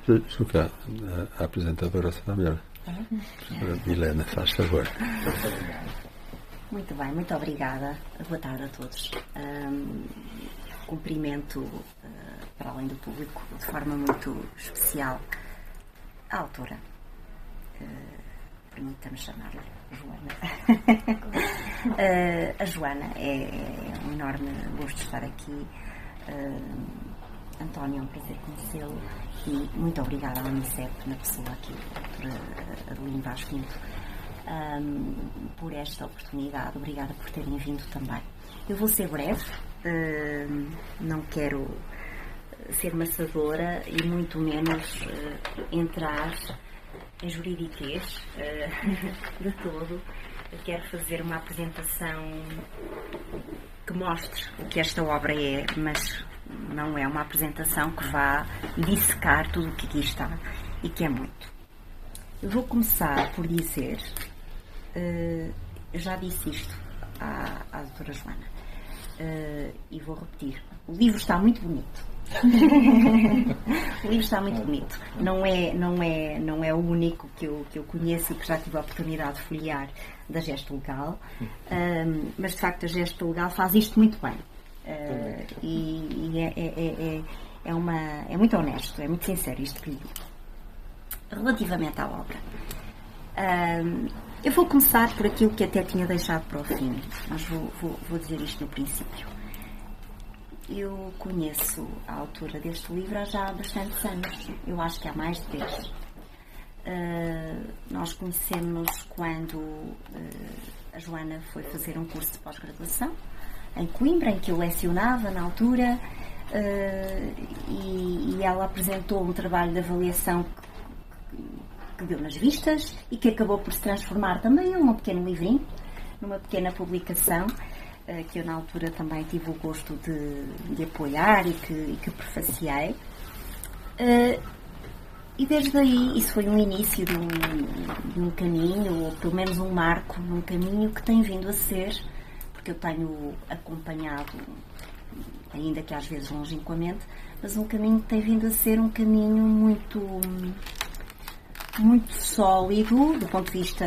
Julgo que a apresentadora será melhor. Milena, faz favor. Muito bem, muito obrigada. Boa tarde a todos. Cumprimento, para além do público, de forma muito especial, a autora. Permita-me chamar-lhe Joana. A Joana, é um enorme gosto estar aqui. António, é um prazer conhecê-lo e muito obrigada à Unicef, na pessoa aqui, a Adelino Vaz Pinto, por esta oportunidade. Obrigada por terem vindo também. Eu vou ser breve, não quero ser maçadora e muito menos entrar em juridiquês de todo. Eu quero fazer uma apresentação que mostre o que esta obra é, mas não é uma apresentação que vá dissecar tudo o que aqui está e que é muito. Eu vou começar por dizer, eu já disse isto à doutora Joana, e vou repetir, o livro está muito bonito. O livro está muito bonito. Não é o único que eu conheço e que já tive a oportunidade de folhear da Gesto Legal, mas de facto a Gesto Legal faz isto muito bem. E é muito honesto, é muito sincero isto que lhe digo. Relativamente à obra, eu vou começar por aquilo que até tinha deixado para o fim, mas vou dizer isto no princípio. Eu conheço a autora deste livro há já bastantes anos, eu acho que há mais de 10. Nós conhecemos-nos quando a Joana foi fazer um curso de pós-graduação em Coimbra, em que eu lecionava na altura, e ela apresentou um trabalho de avaliação que deu nas vistas e que acabou por se transformar também em um pequeno livrinho, numa pequena publicação, que eu na altura também tive o gosto de apoiar e que prefaciei. E desde aí, isso foi um início de um caminho, ou pelo menos um marco num caminho que tem vindo a ser, porque eu tenho acompanhado, ainda que às vezes longínquamente, mas um caminho que tem vindo a ser um caminho muito sólido do ponto de vista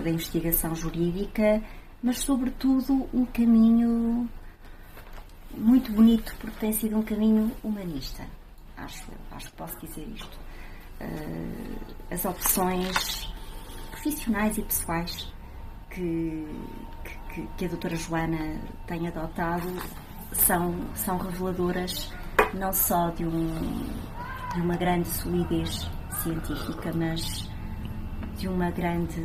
da investigação jurídica, mas sobretudo um caminho muito bonito, porque tem sido um caminho humanista. Acho que posso dizer isto. As opções profissionais e pessoais que a doutora Joana tem adotado são reveladoras não só de uma grande solidez científica, mas de uma grande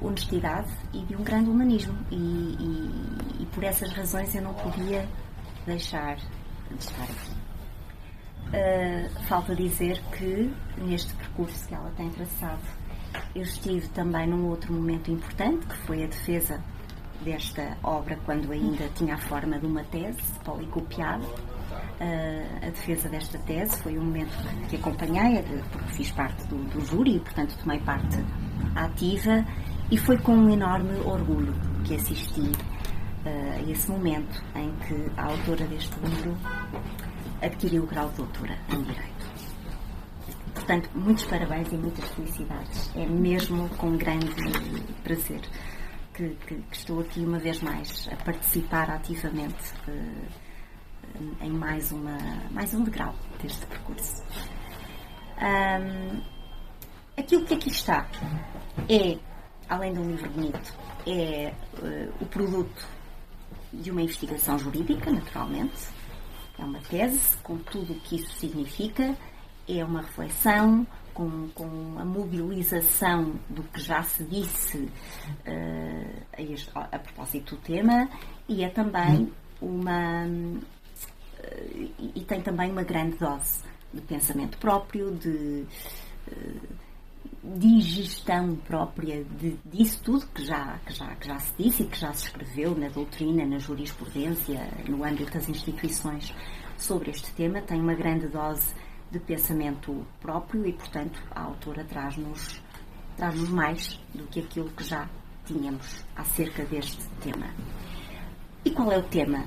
honestidade e de um grande humanismo. E por essas razões eu não podia deixar de estar aqui. Falta dizer que neste percurso que ela tem traçado, eu estive também num outro momento importante, que foi a defesa desta obra, quando ainda tinha a forma de uma tese policopiada. A defesa desta tese foi um momento que acompanhei, porque fiz parte do júri e, portanto, tomei parte ativa, e foi com um enorme orgulho que assisti a esse momento em que a autora deste livro adquiriu o grau de doutora em Direito. Portanto, muitos parabéns e muitas felicidades. É mesmo com grande prazer que estou aqui uma vez mais a participar ativamente em mais um degrau deste percurso. Aquilo que aqui está é, além de um livro bonito, é o produto de uma investigação jurídica, naturalmente. É uma tese, com tudo o que isso significa, é uma reflexão com a mobilização do que já se disse a propósito do tema, e é também e tem também uma grande dose de pensamento próprio, de digestão própria disso tudo que já se disse e que já se escreveu na doutrina, na jurisprudência, no âmbito das instituições sobre este tema. Tem uma grande dose de pensamento próprio e, portanto, a autora traz-nos mais do que aquilo que já tínhamos acerca deste tema. E qual é o tema?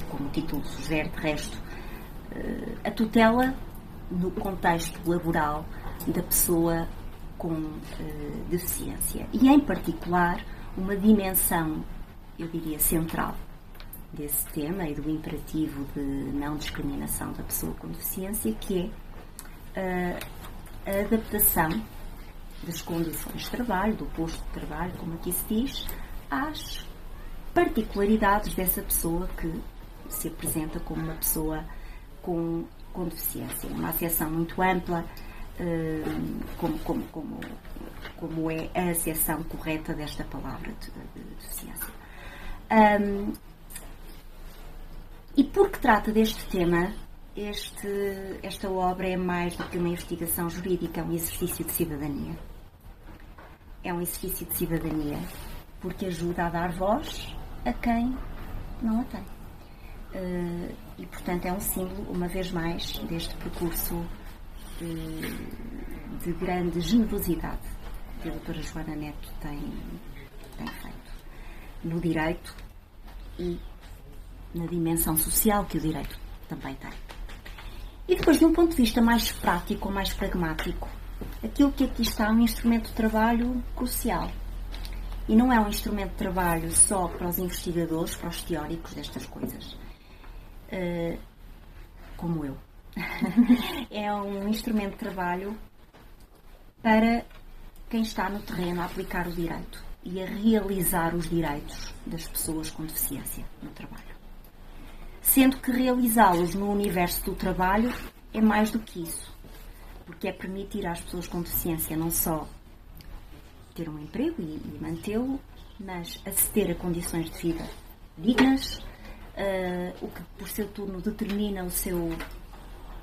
Como o título sugere, de resto, a tutela no contexto laboral da pessoa com deficiência. E, em particular, uma dimensão, eu diria, central desse tema e do imperativo de não discriminação da pessoa com deficiência, que é a adaptação das condições de trabalho, do posto de trabalho, como aqui se diz, às particularidades dessa pessoa que se apresenta como uma pessoa com deficiência. Uma acessão muito ampla, como é a acessão correta desta palavra de deficiência. E porque trata deste tema, esta obra é mais do que uma investigação jurídica, é um exercício de cidadania. É um exercício de cidadania porque ajuda a dar voz a quem não a tem. E, portanto, é um símbolo, uma vez mais, deste percurso de grande generosidade que a doutora Joana Neto tem feito no direito e na dimensão social que o direito também tem. E depois, de um ponto de vista mais prático ou mais pragmático, aquilo que aqui está é um instrumento de trabalho crucial. E não é um instrumento de trabalho só para os investigadores, para os teóricos destas coisas, como eu. É um instrumento de trabalho para quem está no terreno a aplicar o direito e a realizar os direitos das pessoas com deficiência no trabalho. Sendo que realizá-los no universo do trabalho é mais do que isso, porque é permitir às pessoas com deficiência não só ter um emprego e mantê-lo, mas aceder a condições de vida dignas, o que por seu turno determina o seu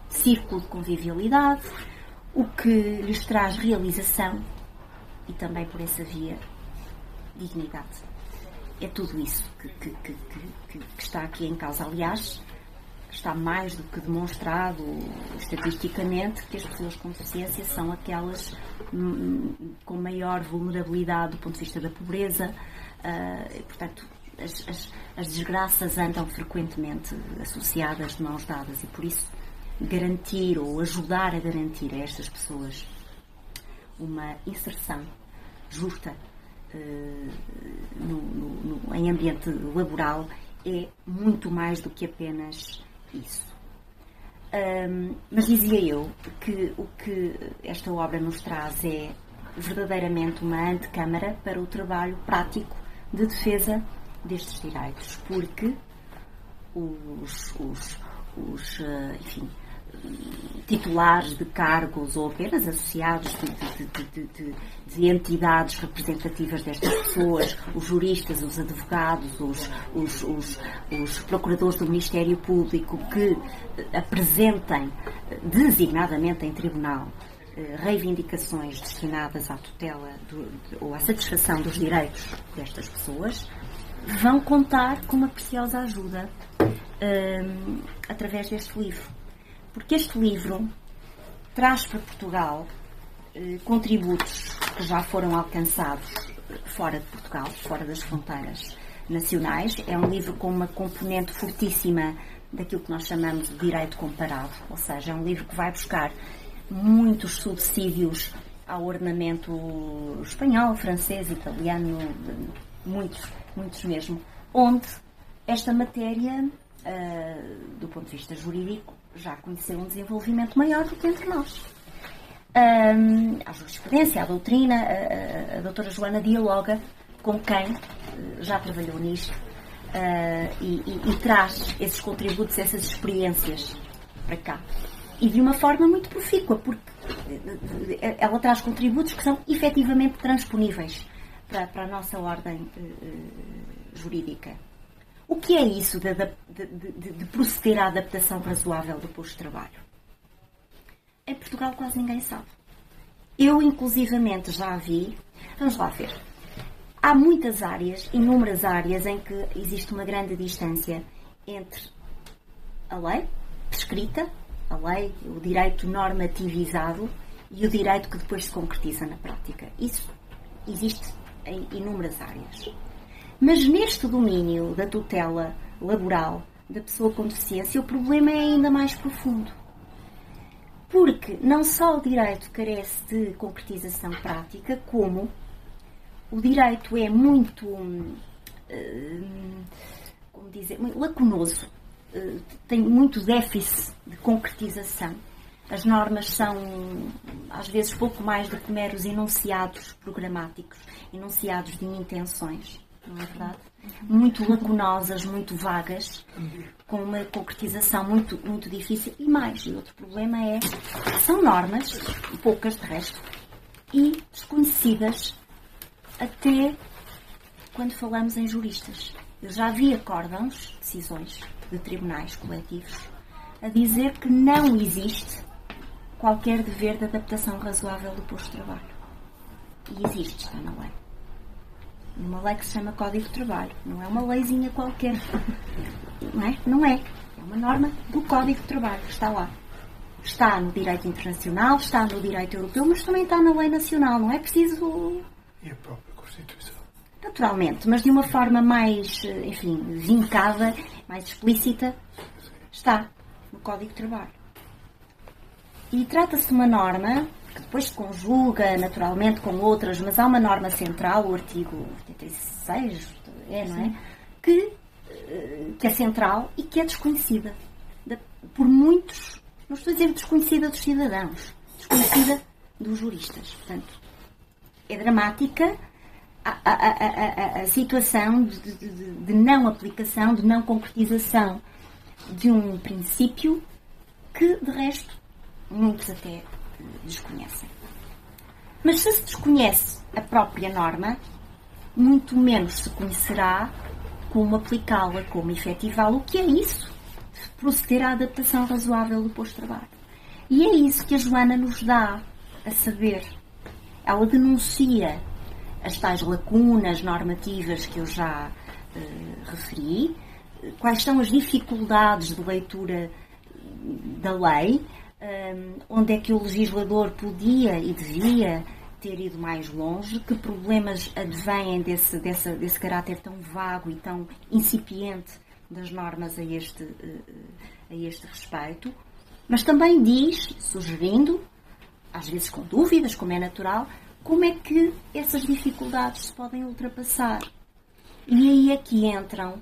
círculo de convivialidade, o que lhes traz realização e também por essa via dignidade. É tudo isso que está aqui em causa. Aliás, está mais do que demonstrado estatisticamente que as pessoas com deficiência são aquelas com maior vulnerabilidade do ponto de vista da pobreza. Portanto, as desgraças andam frequentemente associadas de mãos dadas e, por isso, garantir ou ajudar a garantir a estas pessoas uma inserção justa em ambiente laboral é muito mais do que apenas isso. Mas dizia eu que o que esta obra nos traz é verdadeiramente uma antecâmara para o trabalho prático de defesa destes direitos, porque enfim, titulares de cargos ou apenas associados de entidades representativas destas pessoas, os juristas, os advogados, os procuradores do Ministério Público que apresentem designadamente em tribunal reivindicações destinadas à tutela ou à satisfação dos direitos destas pessoas, vão contar com uma preciosa ajuda através deste livro. Porque este livro traz para Portugal contributos que já foram alcançados fora de Portugal, fora das fronteiras nacionais. É um livro com uma componente fortíssima daquilo que nós chamamos de direito comparado, ou seja, é um livro que vai buscar muitos subsídios ao ordenamento espanhol, francês, italiano, muitos mesmo, onde esta matéria, do ponto de vista jurídico, já conheceu um desenvolvimento maior do que entre nós. A jurisprudência, a doutrina, a doutora Joana dialoga com quem já trabalhou nisto e traz esses contributos, essas experiências para cá. E de uma forma muito profícua, porque ela traz contributos que são efetivamente transponíveis para a nossa ordem jurídica. O que é isso de proceder à adaptação razoável do posto de trabalho? Em Portugal quase ninguém sabe. Eu, inclusivamente, já vi. Vamos lá ver. Há muitas áreas, inúmeras áreas, em que existe uma grande distância entre a lei prescrita, a lei, o direito normativizado e o direito que depois se concretiza na prática. Isso existe em inúmeras áreas. Mas neste domínio da tutela laboral, da pessoa com deficiência, o problema é ainda mais profundo. Porque não só o direito carece de concretização prática, como o direito é muito, como dizer, muito lacunoso, tem muito déficit de concretização. As normas são, às vezes, pouco mais do que meros enunciados programáticos, enunciados de intenções, não é verdade? Muito lacunosas, muito vagas, com uma concretização muito, muito difícil. E outro problema é que são normas, poucas de resto, e desconhecidas até quando falamos em juristas. Eu já vi acórdãos, decisões de tribunais coletivos, a dizer que não existe qualquer dever de adaptação razoável do posto de trabalho. E existe, está na lei. Uma lei que se chama Código de Trabalho. Não é uma leizinha qualquer. Não é? Não é. É uma norma do Código de Trabalho. Está lá. Está no direito internacional, está no direito europeu, mas também está na lei nacional. Não é preciso... E a própria Constituição. Naturalmente, mas de uma forma mais, enfim, vincada, mais explícita, está no Código de Trabalho. E trata-se de uma norma que depois se conjuga naturalmente com outras, mas há uma norma central, o artigo 86, não é? Que é central e que é desconhecida por muitos, não estou a dizer desconhecida dos cidadãos, desconhecida dos juristas. Portanto, é dramática a situação de não aplicação, de não concretização de um princípio que, de resto, muitos até desconhecem. Mas se desconhece a própria norma, muito menos se conhecerá como aplicá-la, como efetivá-la. O que é isso? Proceder à adaptação razoável do posto de trabalho. E é isso que a Joana nos dá a saber. Ela denuncia as tais lacunas normativas que eu já referi, quais são as dificuldades de leitura da lei, onde é que o legislador podia e devia ter ido mais longe, que problemas advêm desse caráter tão vago e tão incipiente das normas a este respeito, mas também diz, sugerindo, às vezes com dúvidas, como é natural, como é que essas dificuldades se podem ultrapassar. E aí é que entram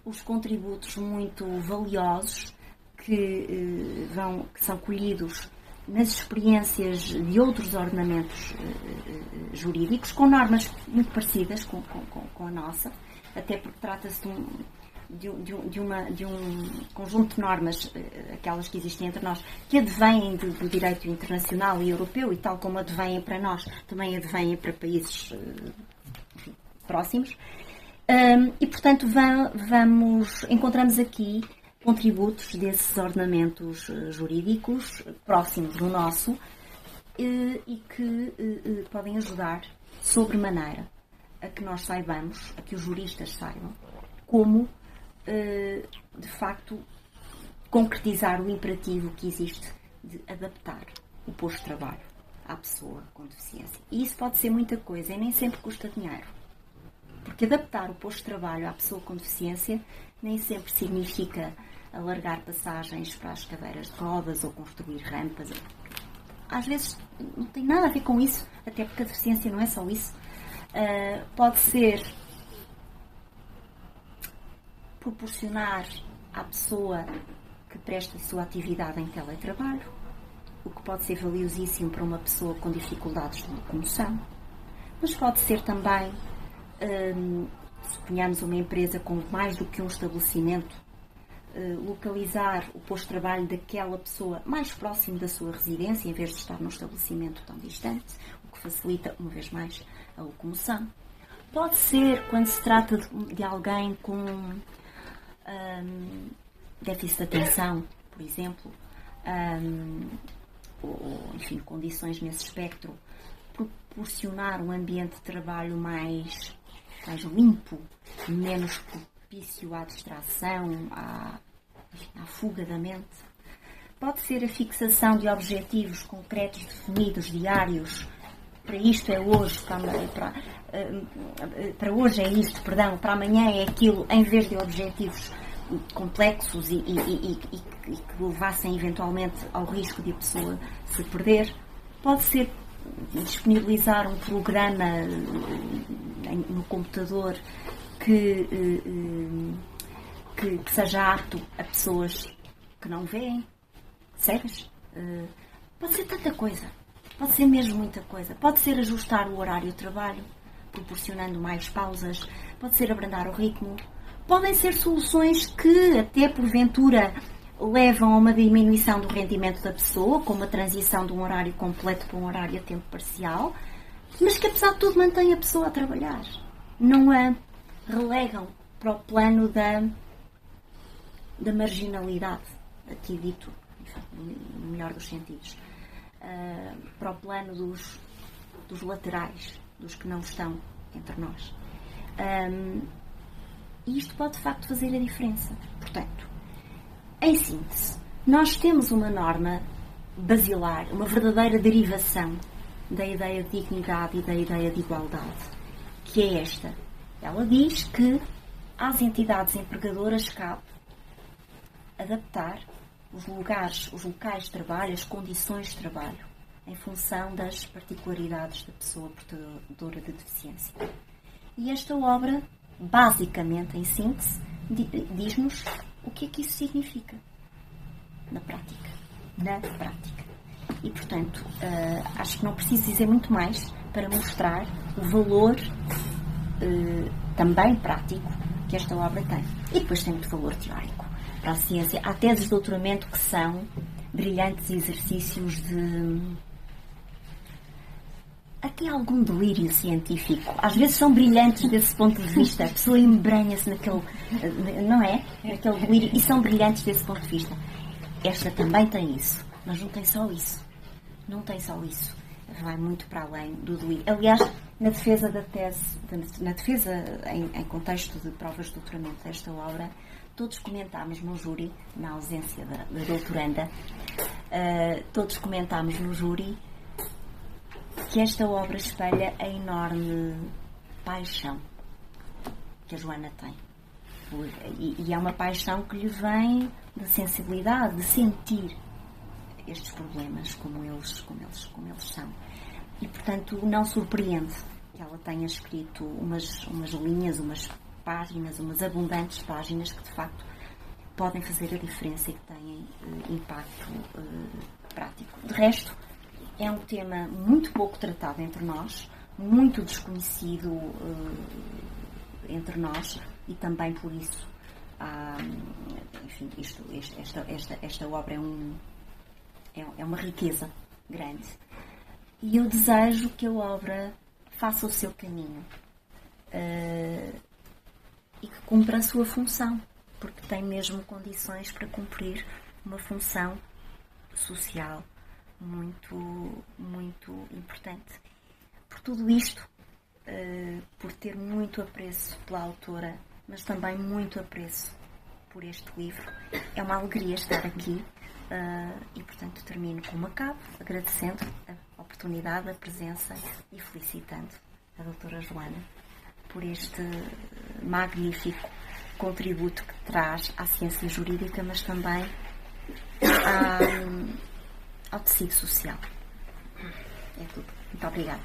os contributos muito valiosos que são colhidos nas experiências de outros ordenamentos jurídicos, com normas muito parecidas com a nossa, até porque trata-se de um conjunto de normas, aquelas que existem entre nós, que advêm do direito internacional e europeu, e tal como advêm para nós, também advêm para países próximos. E, portanto, encontramos aqui contributos desses ordenamentos jurídicos próximos do nosso e que podem ajudar sobremaneira a que nós saibamos, a que os juristas saibam, como, de facto, concretizar o imperativo que existe de adaptar o posto de trabalho à pessoa com deficiência. E isso pode ser muita coisa e nem sempre custa dinheiro. Porque adaptar o posto de trabalho à pessoa com deficiência nem sempre significa alargar passagens para as cadeiras de rodas ou construir rampas. Às vezes não tem nada a ver com isso, até porque a deficiência não é só isso. Pode ser proporcionar à pessoa que presta a sua atividade em teletrabalho, o que pode ser valiosíssimo para uma pessoa com dificuldades de locomoção, mas pode ser também, suponhamos uma empresa com mais do que um estabelecimento, localizar o posto de trabalho daquela pessoa mais próximo da sua residência, em vez de estar num estabelecimento tão distante, o que facilita, uma vez mais, a locomoção. Pode ser quando se trata de alguém com déficit de atenção, por exemplo, ou, enfim, condições nesse espectro, proporcionar um ambiente de trabalho mais limpo, menos propício à distração, à fuga da mente. Pode ser a fixação de objetivos concretos, definidos, diários. Para isto é hoje, para hoje é isto, perdão, para amanhã é aquilo, em vez de objetivos complexos e que levassem eventualmente ao risco de a pessoa se perder. Pode ser disponibilizar um programa no computador que seja apto a pessoas que não veem, cegas. Pode ser tanta coisa, pode ser mesmo muita coisa. Pode ser ajustar o horário de trabalho, proporcionando mais pausas, pode ser abrandar o ritmo. Podem ser soluções que até porventura levam a uma diminuição do rendimento da pessoa, como a transição de um horário completo para um horário a tempo parcial, mas que apesar de tudo mantém a pessoa a trabalhar. Não a relegam para o plano da marginalidade, aqui dito, enfim, no melhor dos sentidos, para o plano dos laterais, dos que não estão entre nós. E isto pode de facto fazer a diferença. Portanto, em síntese, nós temos uma norma basilar, uma verdadeira derivação da ideia de dignidade e da ideia de igualdade, que é esta. Ela diz que às entidades empregadoras cabe adaptar os locais de trabalho, as condições de trabalho, em função das particularidades da pessoa portadora de deficiência. E esta obra, basicamente, em síntese, diz-nos o que é que isso significa na prática. E, portanto, acho que não preciso dizer muito mais para mostrar o valor também prático que esta obra tem. E depois tem muito valor teórico para a ciência. Há teses de doutoramento que são brilhantes exercícios de até algum delírio científico. Às vezes são brilhantes desse ponto de vista. A pessoa embranha-se naquele, não é? Naquele delírio, e são brilhantes desse ponto de vista. Esta também tem isso, mas não tem só isso. Não tem só isso. Vai muito para além do delírio. Aliás, na defesa da tese, na defesa em contexto de provas de doutoramento desta obra, todos comentámos no júri, na ausência da doutoranda, todos comentámos no júri que esta obra espelha a enorme paixão que a Joana tem. E é uma paixão que lhe vem da sensibilidade, de sentir estes problemas como eles são. E, portanto, não surpreende que ela tenha escrito umas linhas, umas páginas, umas abundantes páginas que, de facto, podem fazer a diferença e que têm impacto prático. De resto, é um tema muito pouco tratado entre nós, muito desconhecido entre nós, e também por isso enfim, esta obra é uma riqueza grande. E eu desejo que a obra faça o seu caminho e que cumpra a sua função, porque tem mesmo condições para cumprir uma função social muito, muito importante. Por tudo isto, por ter muito apreço pela autora, mas também muito apreço por este livro, é uma alegria estar aqui e, portanto, termino como acabo, agradecendo a oportunidade, a presença e felicitando a doutora Joana por este magnífico contributo que traz à ciência jurídica, mas também ao tecido social. É tudo. Muito obrigada.